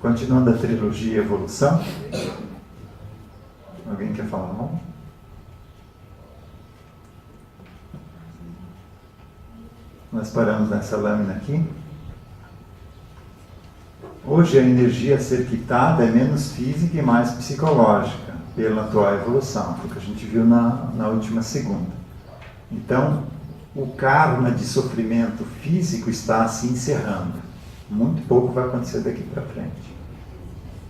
Continuando a trilogia Evolução. Alguém quer falar não? Nós paramos nessa lâmina aqui. Hoje a energia a ser quitada é menos física e mais psicológica, pela atual evolução, foi o que a gente viu na última segunda. Então, o karma de sofrimento físico está se encerrando. Muito pouco vai acontecer daqui para frente.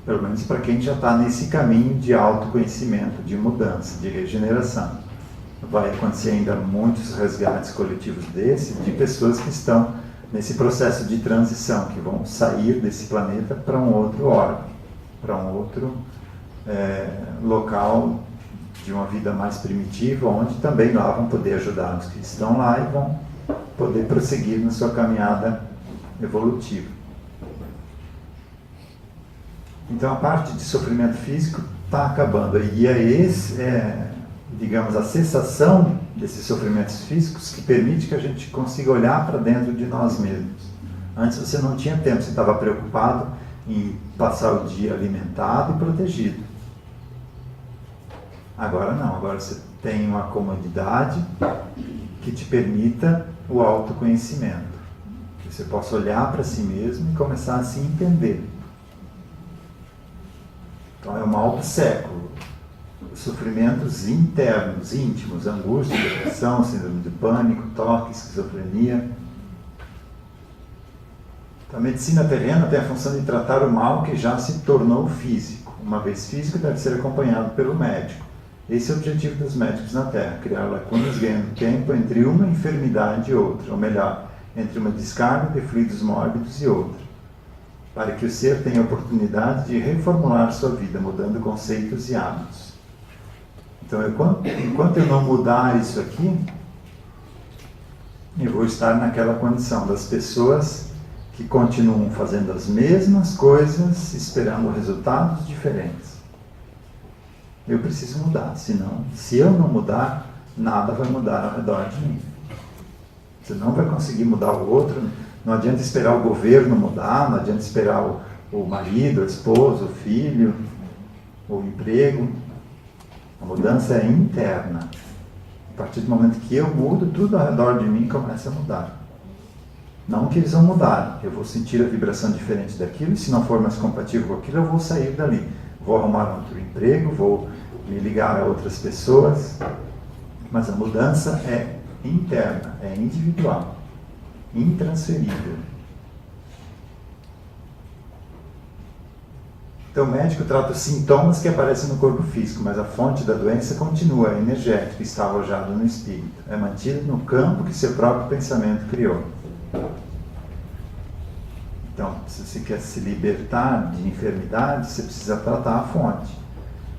Pelo menos para quem já está nesse caminho de autoconhecimento, de mudança, de regeneração. Vai acontecer ainda muitos resgates coletivos de pessoas que estão nesse processo de transição, que vão sair desse planeta para um outro órgão, para um outro local de uma vida mais primitiva, onde também lá vão poder ajudar os que estão lá e vão poder prosseguir na sua caminhada evolutiva. Então a parte de sofrimento físico está acabando. E digamos, a cessação desses sofrimentos físicos que permite que a gente consiga olhar para dentro de nós mesmos. Antes você não tinha tempo, você estava preocupado em passar o dia alimentado e protegido. Agora não, agora você tem uma comodidade que te permita o autoconhecimento. Que você possa olhar para si mesmo e começar a se entender. Então é um mal do século. Sofrimentos internos, íntimos, angústia, depressão, síndrome de pânico, toque, esquizofrenia. Então, a medicina terrena tem a função de tratar o mal que já se tornou físico. Uma vez físico, deve ser acompanhado pelo médico. Esse é o objetivo dos médicos na Terra, criar lacunas ganhando tempo entre uma enfermidade e outra, ou melhor, entre uma descarga de fluidos mórbidos e outra, para que o ser tenha a oportunidade de reformular sua vida, mudando conceitos e hábitos. Então, enquanto eu não mudar isso aqui, eu vou estar naquela condição das pessoas que continuam fazendo as mesmas coisas, esperando resultados diferentes. Eu preciso mudar, senão, se eu não mudar, nada vai mudar ao redor de mim. Você não vai conseguir mudar o outro, não adianta esperar o governo mudar, não adianta esperar o marido, a esposa, o filho, o emprego. A mudança é interna. A partir do momento que eu mudo, tudo ao redor de mim começa a mudar. Não que eles vão mudar, eu vou sentir a vibração diferente daquilo, e se não for mais compatível com aquilo, eu vou sair dali. Vou arrumar outro emprego, vou me ligar a outras pessoas, mas a mudança é interna, é individual, intransferível. Então o médico trata os sintomas que aparecem no corpo físico, mas a fonte da doença continua, é energética, está alojada no espírito. É mantida no campo que seu próprio pensamento criou. Então, se você quer se libertar de enfermidade, você precisa tratar a fonte.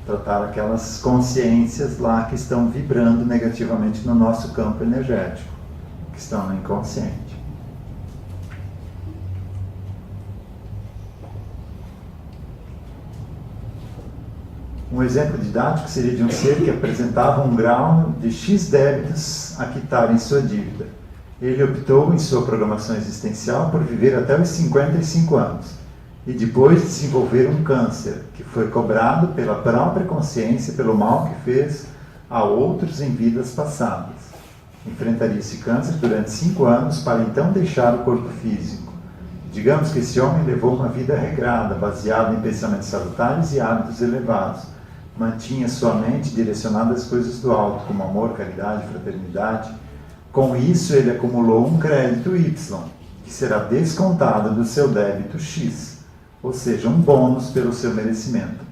Tratar aquelas consciências lá que estão vibrando negativamente no nosso campo energético, que estão no inconsciente. Um exemplo didático seria de um ser que apresentava um grau de X débitos a quitar em sua dívida. Ele optou, em sua programação existencial, por viver até os 55 anos e depois desenvolver um câncer, que foi cobrado pela própria consciência pelo mal que fez a outros em vidas passadas. Enfrentaria esse câncer durante 5 anos para então deixar o corpo físico. Digamos que esse homem levou uma vida regrada, baseada em pensamentos salutares e hábitos elevados. Mantinha sua mente direcionada às coisas do alto, como amor, caridade, fraternidade. Com isso, ele acumulou um crédito Y, que será descontado do seu débito X, ou seja, um bônus pelo seu merecimento.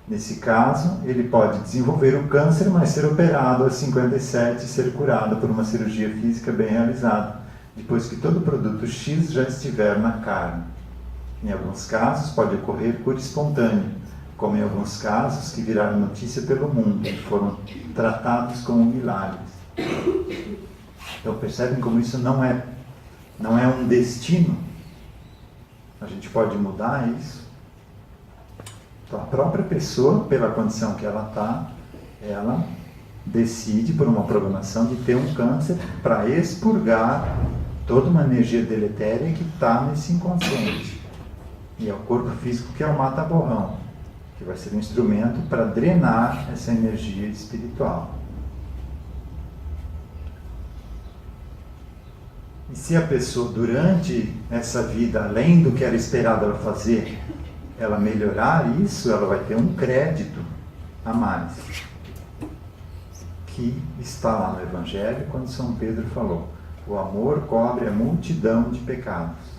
Nesse caso, ele pode desenvolver o câncer, mas ser operado aos 57 e ser curado por uma cirurgia física bem realizada, depois que todo o produto X já estiver na carne. Em alguns casos, pode ocorrer cura espontânea, como em alguns casos que viraram notícia pelo mundo e foram tratados como milagres. Então percebem como isso não é um destino? A gente pode mudar isso. Então a própria pessoa, pela condição que ela está, ela decide por uma programação de ter um câncer para expurgar toda uma energia deletéria que está nesse inconsciente. E é o corpo físico que é o mata-borrão, que vai ser um instrumento para drenar essa energia espiritual. E se a pessoa, durante essa vida, além do que era esperado ela fazer, ela melhorar isso, ela vai ter um crédito a mais, que está lá no Evangelho, quando São Pedro falou: o amor cobre a multidão de pecados.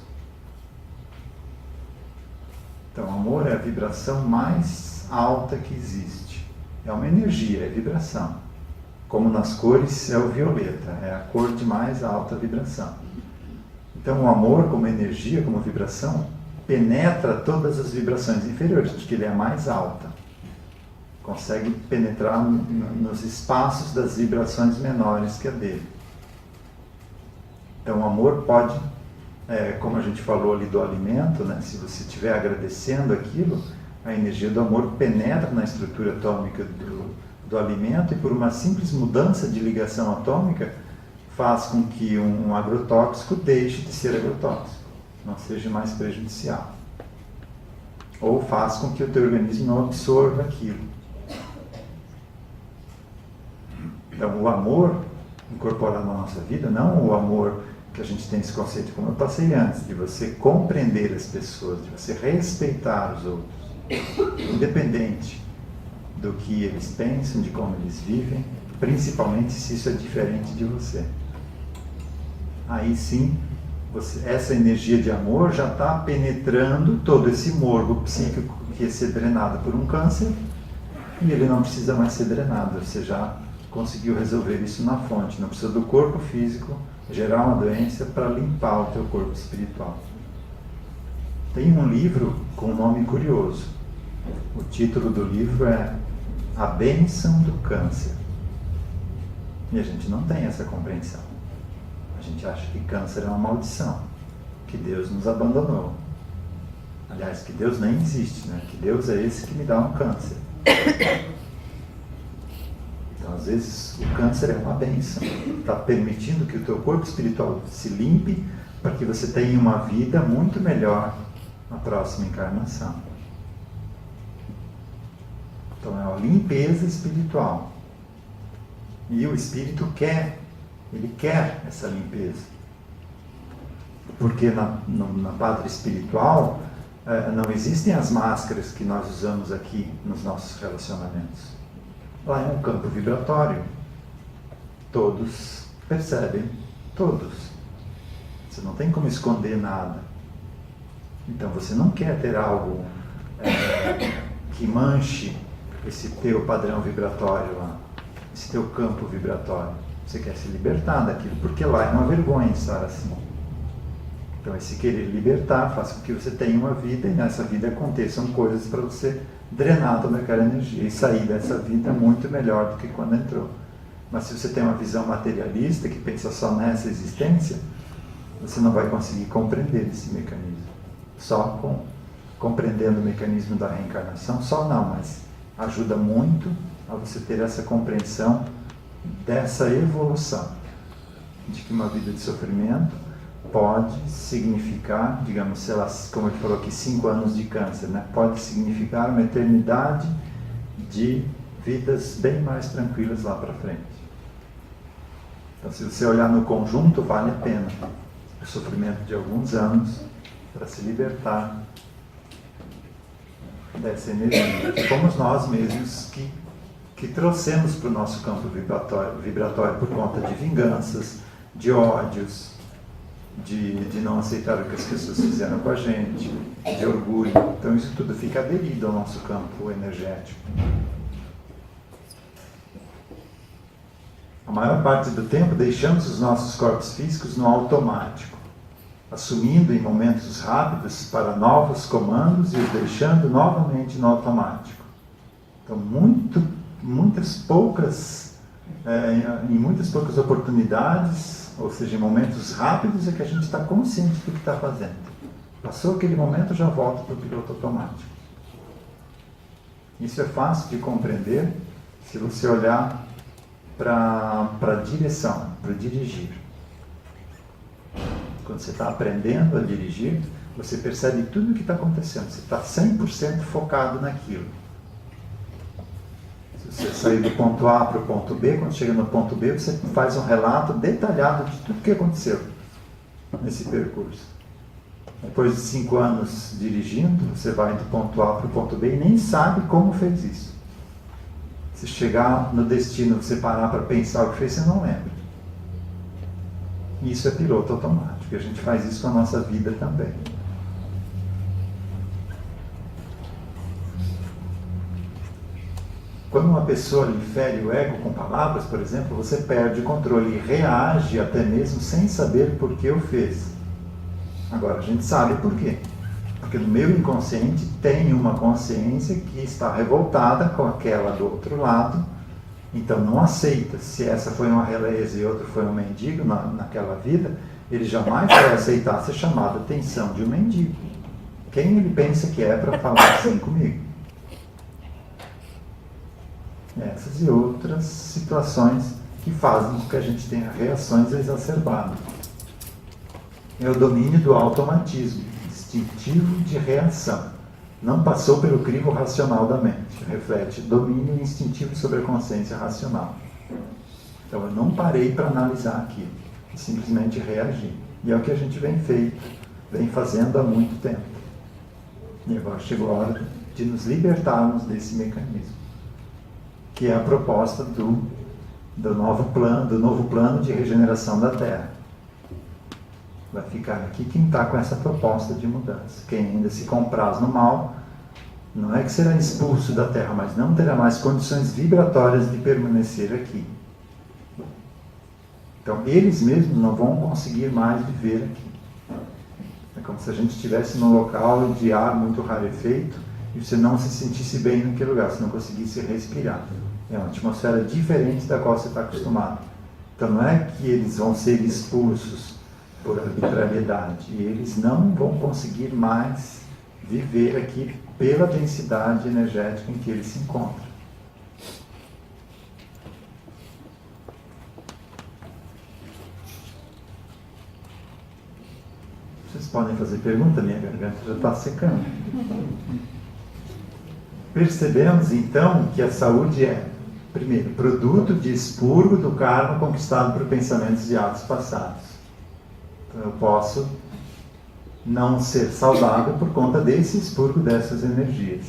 Então, o amor é a vibração mais alta que existe. É uma energia, é vibração. Como nas cores é o violeta, é a cor de mais alta vibração. Então, o amor como energia, como vibração, penetra todas as vibrações inferiores, porque ele é a mais alta. Consegue penetrar nos espaços das vibrações menores que a dele. Então, o amor pode, como a gente falou ali do alimento, né, se você estiver agradecendo aquilo, a energia do amor penetra na estrutura atômica do alimento e, por uma simples mudança de ligação atômica, faz com que um agrotóxico deixe de ser agrotóxico, não seja mais prejudicial. Ou faz com que o teu organismo não absorva aquilo. Então, o amor incorporado na nossa vida, não o amor que a gente tem esse conceito, como eu passei antes, de você compreender as pessoas, de você respeitar os outros, independente do que eles pensam, de como eles vivem, principalmente se isso é diferente de você. Aí sim, essa energia de amor já está penetrando todo esse morbo psíquico que ia ser drenado por um câncer, e ele não precisa mais ser drenado, você já conseguiu resolver isso na fonte, não precisa do corpo físico gerar uma doença para limpar o teu corpo espiritual. Tem um livro com um nome curioso. O título do livro é A Bênção do Câncer. E a gente não tem essa compreensão. A gente acha que câncer é uma maldição, que Deus nos abandonou. Aliás, que Deus nem existe, né? Que Deus é esse que me dá um câncer. Então, às vezes, o câncer é uma bênção. Está permitindo que o teu corpo espiritual se limpe para que você tenha uma vida muito melhor na próxima encarnação. Então, é uma limpeza espiritual. E o espírito ele quer essa limpeza. Porque na pátria espiritual não existem as máscaras que nós usamos aqui nos nossos relacionamentos. Lá é um campo vibratório. Todos percebem, todos. Você não tem como esconder nada. Então você não quer ter algo que manche esse teu padrão vibratório lá, esse teu campo vibratório. Você quer se libertar daquilo, porque lá é uma vergonha estar assim. Então esse querer libertar faz com que você tenha uma vida e nessa vida aconteçam coisas para você drenar toda aquela energia e sair dessa vida muito melhor do que quando entrou. Mas se você tem uma visão materialista que pensa só nessa existência, você não vai conseguir compreender esse mecanismo. Só compreendendo o mecanismo da reencarnação, só não, mas ajuda muito a você ter essa compreensão dessa evolução, de que uma vida de sofrimento pode significar, digamos, sei lá, como ele falou aqui, 5 anos de câncer, né? Pode significar uma eternidade de vidas bem mais tranquilas lá para frente. Então, se você olhar no conjunto, vale a pena o sofrimento de alguns anos para se libertar dessa energia, que fomos nós mesmos que trouxemos para o nosso campo vibratório por conta de vinganças, de ódios, de não aceitar o que as pessoas fizeram com a gente, de orgulho. Então isso tudo fica aderido ao nosso campo energético. A maior parte do tempo deixamos os nossos corpos físicos no automático, assumindo em momentos rápidos para novos comandos e os deixando novamente no automático. Então em muitas poucas oportunidades, ou seja, em momentos rápidos, é que a gente está consciente do que está fazendo. Passou aquele momento, já volta para o piloto automático. Isso é fácil de compreender se você olhar para a direção, para dirigir. Quando você está aprendendo a dirigir, Você percebe tudo o que está acontecendo. Você está 100% focado naquilo. Se você sair do ponto A para o ponto B, quando chega no ponto B, você faz um relato detalhado de tudo o que aconteceu nesse percurso. Depois de 5 anos dirigindo, você vai do ponto A para o ponto B e nem sabe como fez isso. Se chegar no destino, você parar para pensar o que fez, você não lembra. Isso é piloto automático. E a gente faz isso com a nossa vida também. Quando uma pessoa lhe fere o ego com palavras, por exemplo, você perde o controle e reage até mesmo sem saber por que o fez. Agora, a gente sabe por quê. Porque no meu inconsciente tem uma consciência que está revoltada com aquela do outro lado, então não aceita. Se essa foi uma realeza e outra foi um mendigo naquela vida, ele jamais vai aceitar ser chamado a atenção de um mendigo. Quem ele pensa que é para falar assim comigo? Essas e outras situações que fazem com que a gente tenha reações exacerbadas. É o domínio do automatismo, instintivo de reação. Não passou pelo crivo racional da mente. Reflete domínio instintivo sobre a consciência racional. Então eu não parei para analisar aquilo, simplesmente reagi. E é o que a gente vem fazendo há muito tempo. E agora chegou a hora de nos libertarmos desse mecanismo, que é a proposta do novo plano de regeneração da Terra. Vai ficar aqui quem está com essa proposta de mudança. Quem ainda se compraz no mal, não é que será expulso da Terra, mas não terá mais condições vibratórias de permanecer aqui. Então, eles mesmos não vão conseguir mais viver aqui. É como se a gente estivesse num local de ar muito rarefeito e você não se sentisse bem naquele lugar, você não conseguisse respirar. É uma atmosfera diferente da qual você está acostumado. Então, não é que eles vão ser expulsos por arbitrariedade, eles não vão conseguir mais viver aqui pela densidade energética em que eles se encontram. Vocês podem fazer pergunta, minha garganta já está secando. Percebemos então que a saúde é, primeiro, produto de expurgo do karma conquistado por pensamentos e atos passados. Então eu posso não ser saudável por conta desse expurgo dessas energias.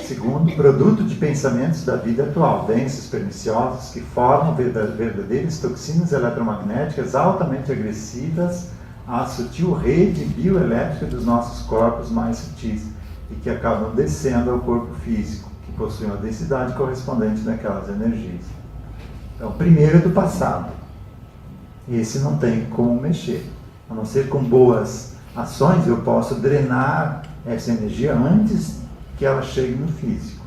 Segundo, produto de pensamentos da vida atual, densos, perniciosos, que formam verdadeiras toxinas eletromagnéticas altamente agressivas à sutil rede bioelétrica dos nossos corpos mais sutis e que acabam descendo ao corpo físico, que possui uma densidade correspondente daquelas energias. Então, primeiro é do passado. Esse não tem como mexer. A não ser com boas ações, eu posso drenar essa energia antes que ela chegue no físico.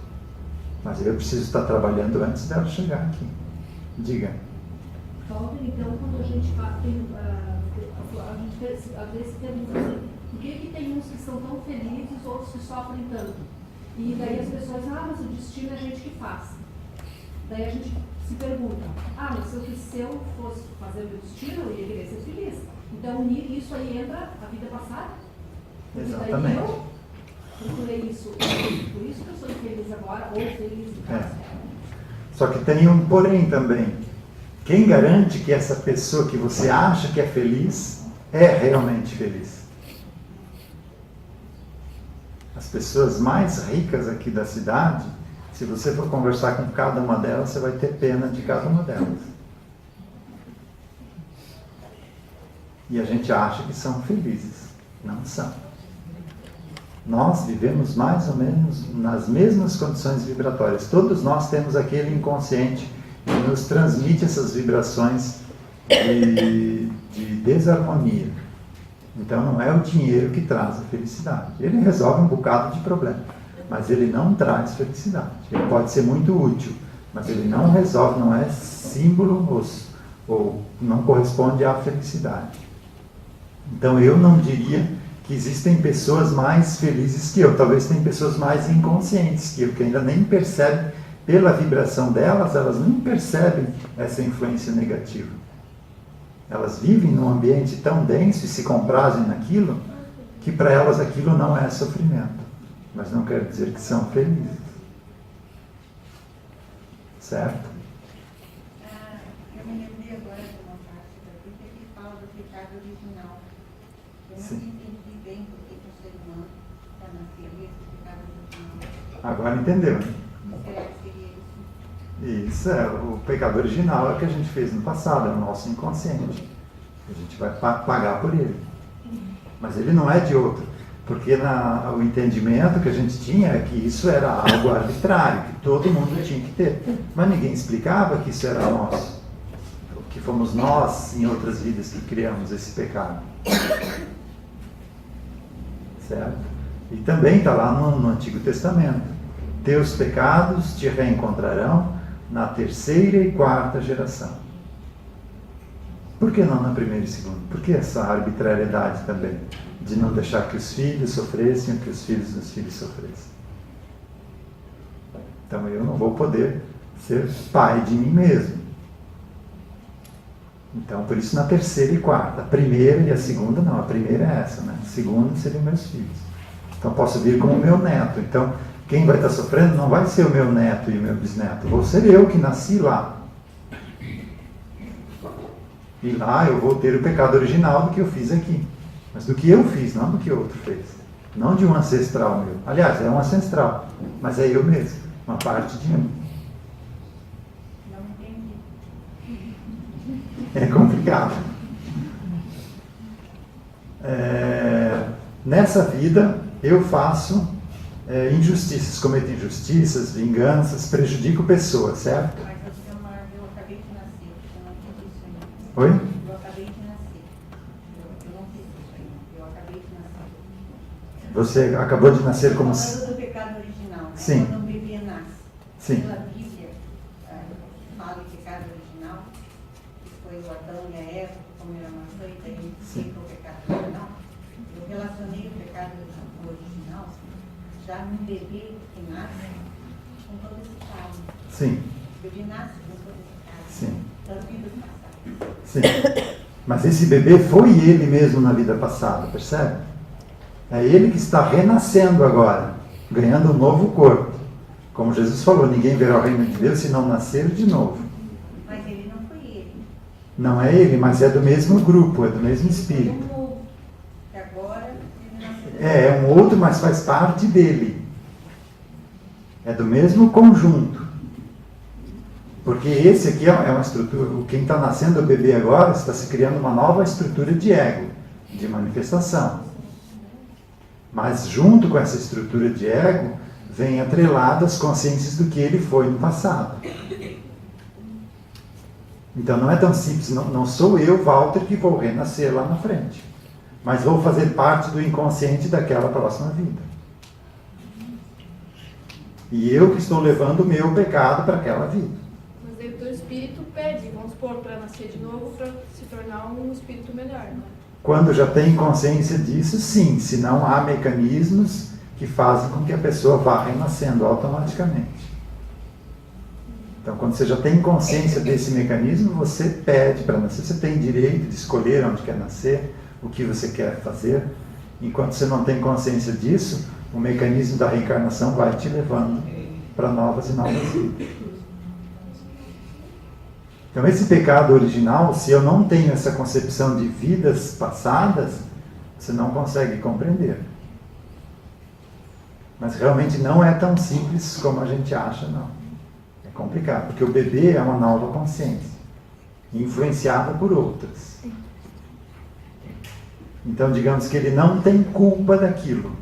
Mas eu preciso estar trabalhando antes dela chegar aqui. Diga. Então, quando a gente às vezes pergunta assim, por que tem uns que são tão felizes, outros que sofrem tanto? E daí as pessoas, mas o destino é a gente que faz. Daí a gente se pergunta, mas se eu fosse fazer o meu destino, eu ia querer ser feliz. Então, isso aí entra a vida passada? Exatamente. E daí eu procurei isso, por isso que eu sou feliz agora, ou feliz em casa. Só que tem um porém também. Quem garante que essa pessoa que você acha que é feliz, é realmente feliz? As pessoas mais ricas aqui da cidade, se você for conversar com cada uma delas, você vai ter pena de cada uma delas. E a gente acha que são felizes. Não são. Nós vivemos mais ou menos nas mesmas condições vibratórias. Todos nós temos aquele inconsciente que nos transmite essas vibrações de desarmonia. Então não é o dinheiro que traz a felicidade. Ele resolve um bocado de problema, mas ele não traz felicidade. Ele pode ser muito útil, mas ele não resolve, não é símbolo ou não corresponde à felicidade. Então eu não diria que existem pessoas mais felizes que eu. Talvez tenham pessoas mais inconscientes que eu, que ainda nem percebem, pela vibração delas, elas nem percebem essa influência negativa. Elas vivem num ambiente tão denso e se comprazem naquilo, que para elas aquilo não é sofrimento, mas não quer dizer que são felizes. Certo? Eu me lembrei agora de uma parte da Bíblia que fala do pecado original. Eu não Sim. entendi bem porque que o ser humano está na teoria do pecado original. Agora entendeu, né? Será que seria isso? Isso é, o pecado original é o que a gente fez no passado, é o nosso inconsciente. A gente vai pagar por ele. Mas ele não é de outro. Porque o entendimento que a gente tinha é que isso era algo arbitrário, que todo mundo tinha que ter. Mas ninguém explicava que isso era nosso. Que fomos nós, em outras vidas, que criamos esse pecado. Certo? E também está lá no Antigo Testamento. Teus pecados te reencontrarão na 3ª e 4ª geração. Por que não na 1ª e 2ª? Por que essa arbitrariedade também? De não deixar que os filhos sofressem, que os filhos dos filhos sofressem. Então eu não vou poder ser pai de mim mesmo. Então por isso na 3ª e 4ª. A 1ª e a 2ª não, a 1ª é essa, né? A 2ª seriam meus filhos. Então posso vir como meu neto. Então quem vai estar sofrendo não vai ser o meu neto e o meu bisneto, vou ser eu que nasci lá. E lá eu vou ter o pecado original do que eu fiz aqui. Mas do que eu fiz, não do que o outro fez. Não de um ancestral meu. Aliás, é um ancestral, mas é eu mesmo, uma parte de mim. Não entendi. É complicado. Nessa vida, eu faço injustiças, cometo injustiças, vinganças, prejudico pessoas, certo? Mas eu acabei de nascer, eu não fiz isso ainda. Oi? Eu acabei de nascer. Eu não fiz isso ainda. Eu acabei de nascer. Você acabou de nascer como... Falando do pecado original, né? Sim. Quando um bebê nasce. Sim. Pela Bíblia, fala em pecado original, que foi o Adão e a Eva que comeram a maçã e daí fica o pecado original. Eu relacionei o pecado original já num bebê que nasce com todo esse trauma. Sim, O bebê nasce com todo esse sim, trauma. Das vidas passadas. sim. Mas esse bebê foi ele mesmo na vida passada, percebe? É ele que está renascendo agora, ganhando um novo corpo. Como Jesus falou, ninguém verá o reino de Deus se não nascer de novo. Mas ele não foi ele. Não é ele, mas é do mesmo grupo, é do mesmo espírito. Que agora ele nasceu. É um outro, mas faz parte dele. É do mesmo conjunto. Porque esse aqui é uma estrutura, quem está nascendo o bebê agora, está se criando uma nova estrutura de ego, de manifestação. Mas junto com essa estrutura de ego, vem atreladas consciências do que ele foi no passado. Então não é tão simples, não sou eu, Walter, que vou renascer lá na frente. Mas vou fazer parte do inconsciente daquela próxima vida. E eu que estou levando o meu pecado para aquela vida. Mas aí o teu espírito pede, vamos supor, para nascer de novo, para se tornar um espírito melhor, né? Quando já tem consciência disso, sim. Senão há mecanismos que fazem com que a pessoa vá renascendo automaticamente. Então, quando você já tem consciência desse mecanismo, você pede para nascer. Você tem direito de escolher onde quer nascer, o que você quer fazer. Enquanto você não tem consciência disso, o mecanismo da reencarnação vai te levando para novas e novas vidas. Então, esse pecado original, se eu não tenho essa concepção de vidas passadas, você não consegue compreender. Mas realmente não é tão simples como a gente acha, não. É complicado, porque o bebê é uma nova consciência, influenciada por outras. Então, digamos que ele não tem culpa daquilo,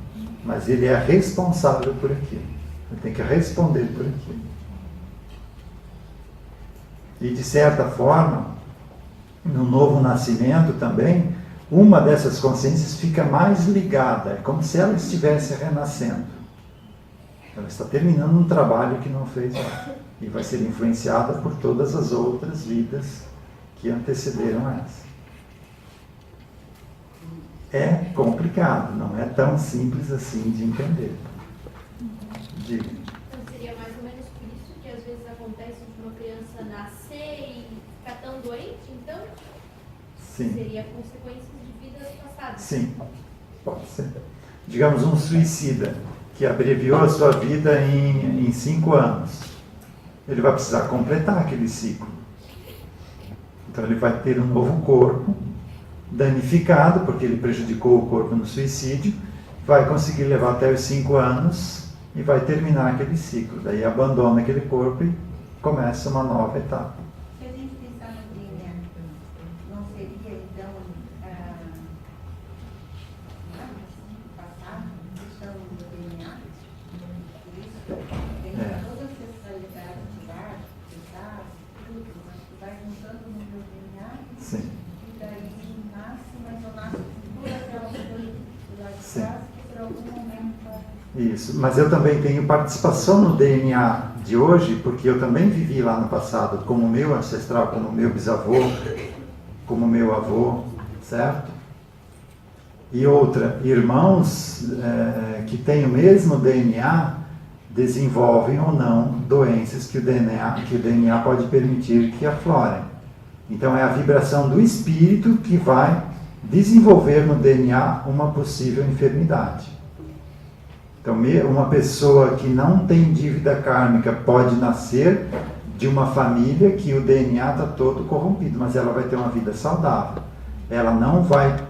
mas ele é responsável por aquilo. Ele tem que responder por aquilo. E, de certa forma, no novo nascimento também, uma dessas consciências fica mais ligada. É como se ela estivesse renascendo. Ela está terminando um trabalho que não fez lá. E vai ser influenciada por todas as outras vidas que antecederam essa. É complicado, não é tão simples assim de entender. Diga. Então seria mais ou menos por isso que às vezes acontece de uma criança nascer e ficar tão doente, então? Sim. Seria consequências de vidas passadas. Sim. Pode ser. Digamos, um suicida que abreviou a sua vida em 5 anos. Ele vai precisar completar aquele ciclo. Então ele vai ter um novo corpo, danificado, porque ele prejudicou o corpo no suicídio, vai conseguir levar até os 5 anos e vai terminar aquele ciclo. Daí abandona aquele corpo e começa uma nova etapa. Se a gente pensar no DNA, não seria então passado, questão do DNA? Por isso, tem toda a ancestralidade de lar, tudo, mas que vai juntando no meu DNA. Sim. E daí nasce, mas não nasce por aquela coisa do lado de Sim. trás, que por algum momento vai. Isso, mas eu também tenho participação no DNA de hoje, porque eu também vivi lá no passado como meu ancestral, como meu bisavô, como meu avô, certo? E outra, irmãos que têm o mesmo DNA desenvolvem ou não doenças que o DNA pode permitir que aflorem. Então é a vibração do espírito que vai desenvolver no DNA uma possível enfermidade. Então, uma pessoa que não tem dívida kármica pode nascer de uma família que o DNA está todo corrompido, mas ela vai ter uma vida saudável. Ela não vai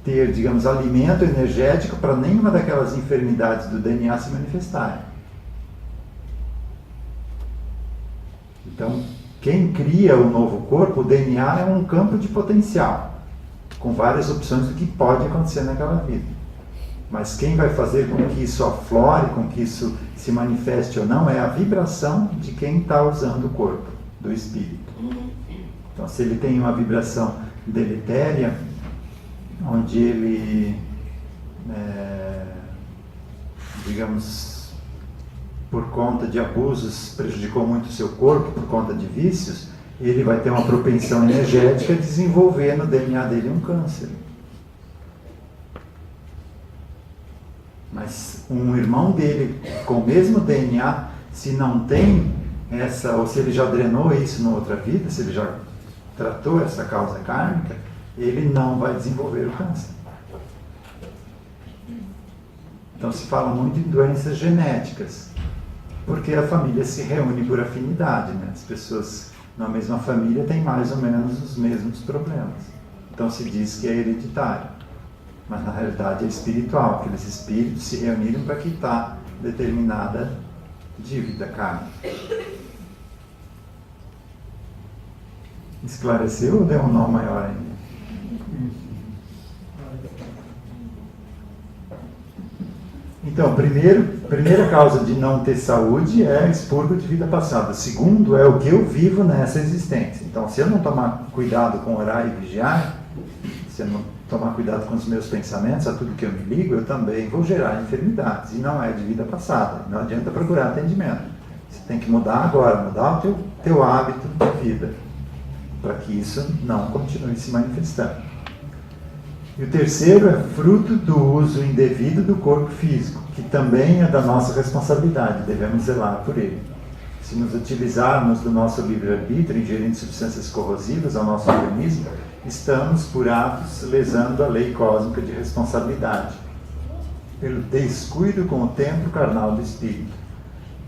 ter, digamos, alimento energético para nenhuma daquelas enfermidades do DNA se manifestarem. Então, quem cria o novo corpo, o DNA é um campo de potencial, com várias opções do que pode acontecer naquela vida. Mas quem vai fazer com que isso aflore, com que isso se manifeste ou não, é a vibração de quem está usando o corpo, do espírito. Então, se ele tem uma vibração deletéria, onde ele, digamos, por conta de abusos, prejudicou muito o seu corpo, por conta de vícios, ele vai ter uma propensão energética a desenvolver no DNA dele um câncer. Mas um irmão dele com o mesmo DNA, se não tem essa, ou se ele já drenou isso na outra vida, se ele já tratou essa causa kármica, ele não vai desenvolver o câncer. Então se fala muito em doenças genéticas, porque a família se reúne por afinidade, né? As pessoas na mesma família têm mais ou menos os mesmos problemas. Então se diz que é hereditário. Mas na realidade é espiritual, aqueles espíritos se reuniram para quitar determinada dívida kármica. Esclareceu ou deu um nó maior ainda? Então, primeira causa de não ter saúde é expurgo de vida passada. Segundo, é o que eu vivo nessa existência. Então, se eu não tomar cuidado com orar e vigiar, se eu não tomar cuidado com os meus pensamentos, a tudo que eu me ligo, eu também vou gerar enfermidades. E não é de vida passada. Não adianta procurar atendimento. Você tem que mudar agora, mudar o teu hábito de vida, para que isso não continue se manifestando. E o terceiro é fruto do uso indevido do corpo físico, que também é da nossa responsabilidade, devemos zelar por ele. Se nos utilizarmos do nosso livre-arbítrio, ingerindo substâncias corrosivas ao nosso organismo, estamos, por atos, lesando a lei cósmica de responsabilidade, pelo descuido com o templo carnal do espírito.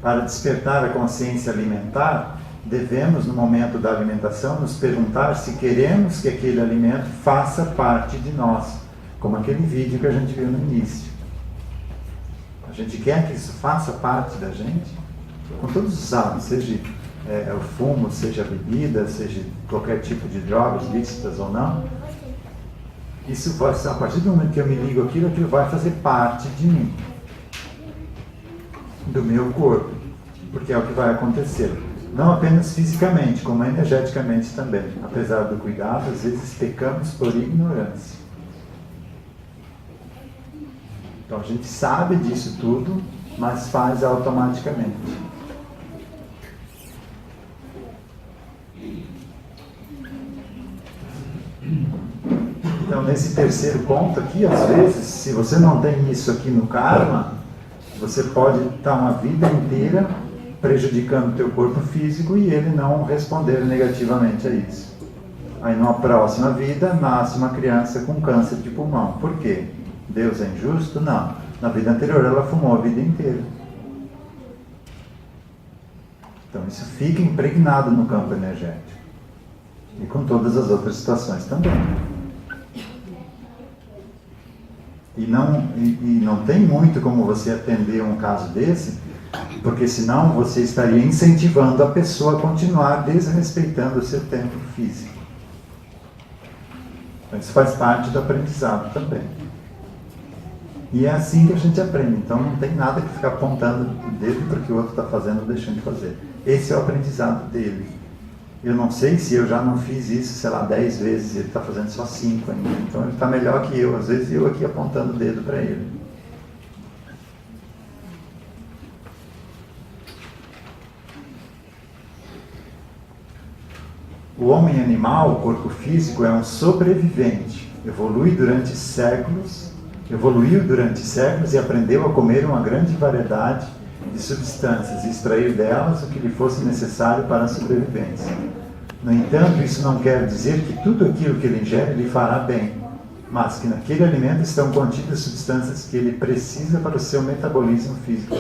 Para despertar a consciência alimentar, devemos, no momento da alimentação, nos perguntar se queremos que aquele alimento faça parte de nós, como aquele vídeo que a gente viu no início. A gente quer que isso faça parte da gente, com todos os hábitos, seja o fumo, seja a bebida, seja qualquer tipo de drogas, lícitas ou não. Isso vai, a partir do momento que eu me ligo aquilo vai fazer parte de mim, do meu corpo, porque é o que vai acontecer. Não apenas fisicamente, como energeticamente também. Apesar do cuidado, às vezes pecamos por ignorância. Então a gente sabe disso tudo, mas faz automaticamente. Então nesse terceiro ponto aqui, às vezes, se você não tem isso aqui no karma, você pode estar uma vida inteira prejudicando o teu corpo físico e ele não responder negativamente a isso. Aí numa próxima vida nasce uma criança com câncer de pulmão. Por quê? Deus é injusto? Não. Na vida anterior ela fumou a vida inteira. Então isso fica impregnado no campo energético. E com todas as outras situações também. E não tem muito como você atender um caso desse, porque senão você estaria incentivando a pessoa a continuar desrespeitando o seu tempo físico. Então isso faz parte do aprendizado também. E é assim que a gente aprende. Então não tem nada que ficar apontando o dedo para o que o outro está fazendo ou deixando de fazer. Esse é o aprendizado dele. Eu não sei se eu já não fiz isso, sei lá, 10 vezes, ele está fazendo só 5 ainda. Então ele está melhor que eu, às vezes eu aqui apontando o dedo para ele. O homem animal, o corpo físico, é um sobrevivente. Evoluiu durante séculos e aprendeu a comer uma grande variedade de substâncias e extrair delas o que lhe fosse necessário para a sobrevivência. No entanto, isso não quer dizer que tudo aquilo que ele ingere lhe fará bem, mas que naquele alimento estão contidas substâncias que ele precisa para o seu metabolismo físico.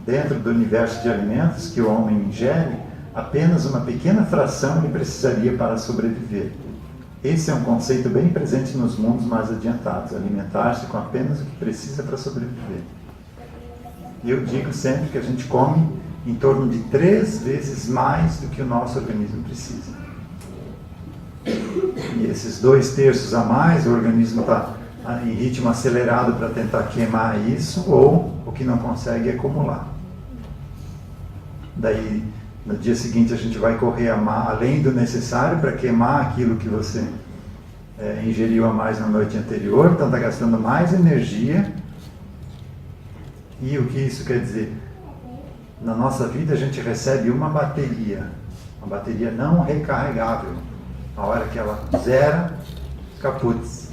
Dentro do universo de alimentos que o homem ingere, apenas uma pequena fração ele precisaria para sobreviver. Esse é um conceito bem presente nos mundos mais adiantados, alimentar-se com apenas o que precisa para sobreviver. Eu digo sempre que a gente come em torno de 3 vezes mais do que o nosso organismo precisa. E esses 2/3 a mais, o organismo está em ritmo acelerado para tentar queimar isso, ou o que não consegue é acumular. Daí, no dia seguinte, a gente vai correr além do necessário para queimar aquilo que você ingeriu a mais na noite anterior, então está gastando mais energia. E o que isso quer dizer? Na nossa vida a gente recebe uma bateria não recarregável. A hora que ela zera, caputz.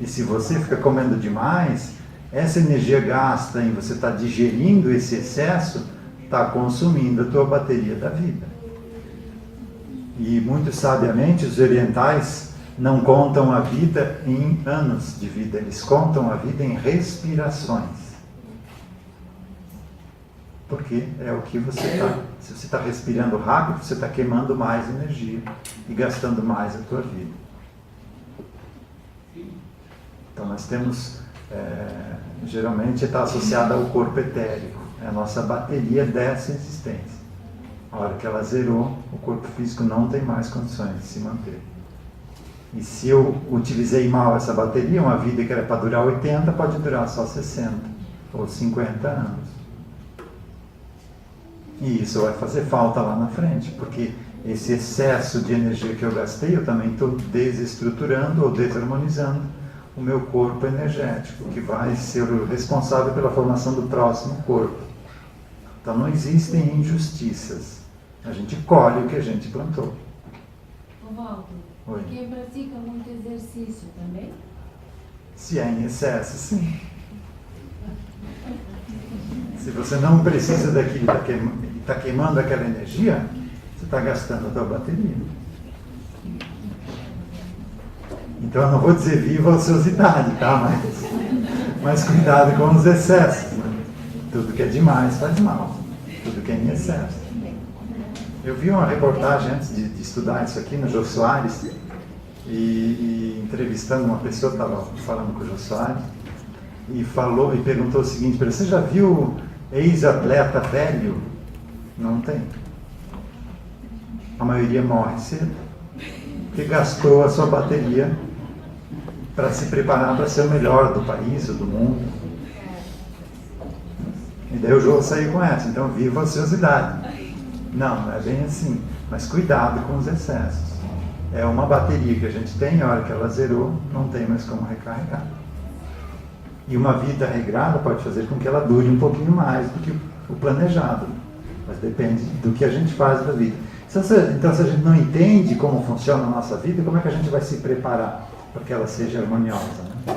E se você fica comendo demais, essa energia gasta em você estar digerindo esse excesso, está consumindo a tua bateria da vida. E muito sabiamente os orientais não contam a vida em anos de vida, eles contam a vida em respirações. Porque é o que você está. Se você está respirando rápido, você está queimando mais energia e gastando mais a tua vida. Então nós temos, geralmente está associada ao corpo etérico, é a nossa bateria dessa existência. A hora que ela zerou, o corpo físico não tem mais condições de se manter. E se eu utilizei mal essa bateria, uma vida que era para durar 80, pode durar só 60 ou 50 anos. E isso vai fazer falta lá na frente, porque esse excesso de energia que eu gastei, eu também estou desestruturando ou desarmonizando o meu corpo energético, que vai ser o responsável pela formação do próximo corpo. Então não existem injustiças. A gente colhe o que a gente plantou. Ô Walter, quem pratica muito exercício também? Se é em excesso, sim. Se você não precisa daquilo e está queimando aquela energia, você está gastando a tua bateria. Então eu não vou dizer viva a ociosidade, tá? Mas cuidado com os excessos. Né? Tudo que é demais faz mal. Tudo que é em excesso. Eu vi uma reportagem antes de estudar isso aqui no Jô Soares e entrevistando uma pessoa, estava falando com o Jô Soares e perguntou o seguinte para ele: você já viu ex-atleta velho? Não tem. A maioria morre cedo, porque gastou a sua bateria para se preparar para ser o melhor do país ou do mundo. E daí o Jô saiu com essa: então viva a ociosidade. Não é bem assim, mas cuidado com os excessos. É uma bateria que a gente tem, a hora que ela zerou, não tem mais como recarregar. E uma vida regrada pode fazer com que ela dure um pouquinho mais do que o planejado, mas depende do que a gente faz da vida. Então, se a gente não entende como funciona a nossa vida, como é que a gente vai se preparar para que ela seja harmoniosa? Né?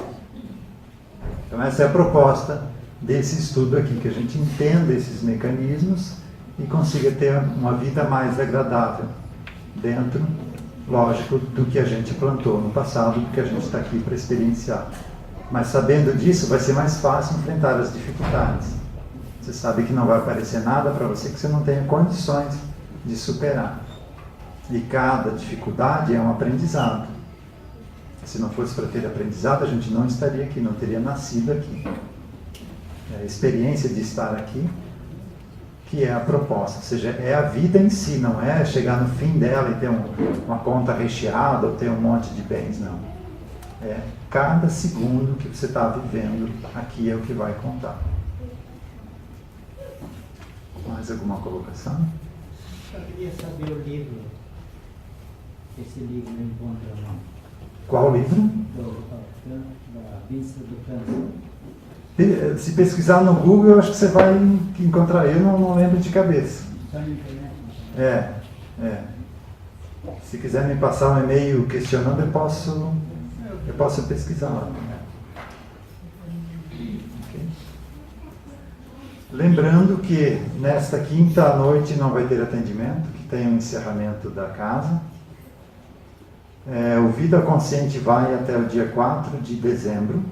Então essa é a proposta desse estudo aqui, que a gente entenda esses mecanismos e consiga ter uma vida mais agradável dentro lógico, do que a gente plantou no passado, do que a gente está aqui para experienciar. Mas sabendo disso, vai ser mais fácil enfrentar as dificuldades. Você sabe que não vai aparecer nada para você que você não tenha condições de superar. E cada dificuldade é um aprendizado. Se não fosse para ter aprendizado, a gente não estaria aqui, não teria nascido aqui. É a experiência de estar aqui que é a proposta. Ou seja, é a vida em si, não é chegar no fim dela e ter uma conta recheada ou ter um monte de bens, não. É cada segundo que você está vivendo aqui é o que vai contar. Mais alguma colocação? Eu queria saber o livro. Esse livro não encontra não. Qual livro? Da Vista do Câncer. Se pesquisar no Google, eu acho que você vai encontrar. Eu não lembro de cabeça. Só na internet? É. Se quiser me passar um e-mail questionando, eu posso pesquisar lá. Okay. Lembrando que nesta quinta à noite não vai ter atendimento, que tem um encerramento da casa. O Vida Consciente vai até o dia 4 de dezembro.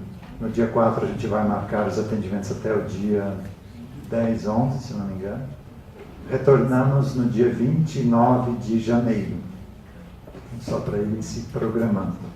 No dia 4 a gente vai marcar os atendimentos até o dia 10, 11, se não me engano. Retornamos no dia 29 de janeiro. Só para ir se programando.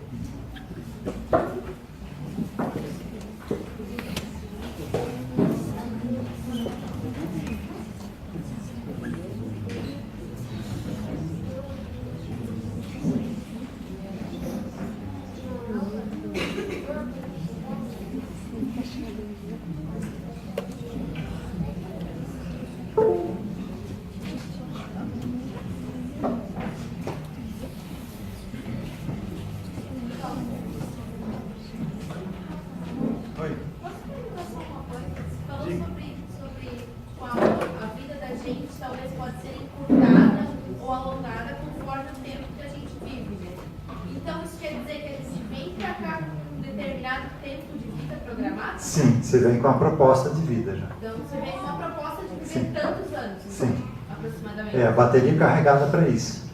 Sim, você vem com a proposta de vida já. Então você vem com uma proposta de viver tantos anos, sim, aproximadamente. A bateria carregada para isso.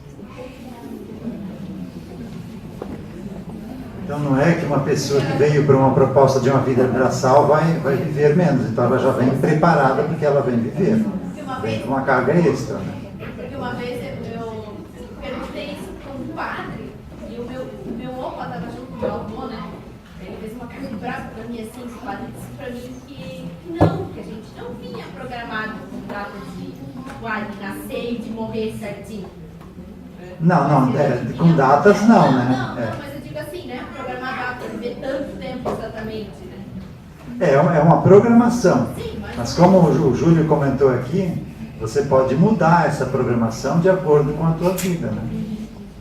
Então não é que uma pessoa que veio para uma proposta de uma vida braçal vai viver menos. Então ela já vem preparada porque ela vem viver. Vem com uma carga extra, né? Porque uma vez eu perguntei isso para um padre e o meu opa estava junto com o meu avô, né? Ele fez uma cara de bravo para mim, assim, o padre disse para mim que a gente não vinha programado com data de nascer e de morrer certinho. Não, com datas não, né? Não, mas eu digo assim, né? Programar data, viver tanto tempo exatamente, né? É uma programação. Sim, mas como o Júlio comentou aqui, você pode mudar essa programação de acordo com a tua vida, né?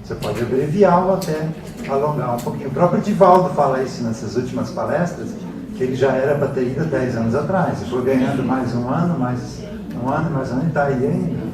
Você pode abreviar ou até alongar um pouquinho. O próprio Divaldo fala isso nessas últimas palestras, que ele já era para ter ido 10 anos atrás. Ele foi ganhando mais um ano, e está aí ainda.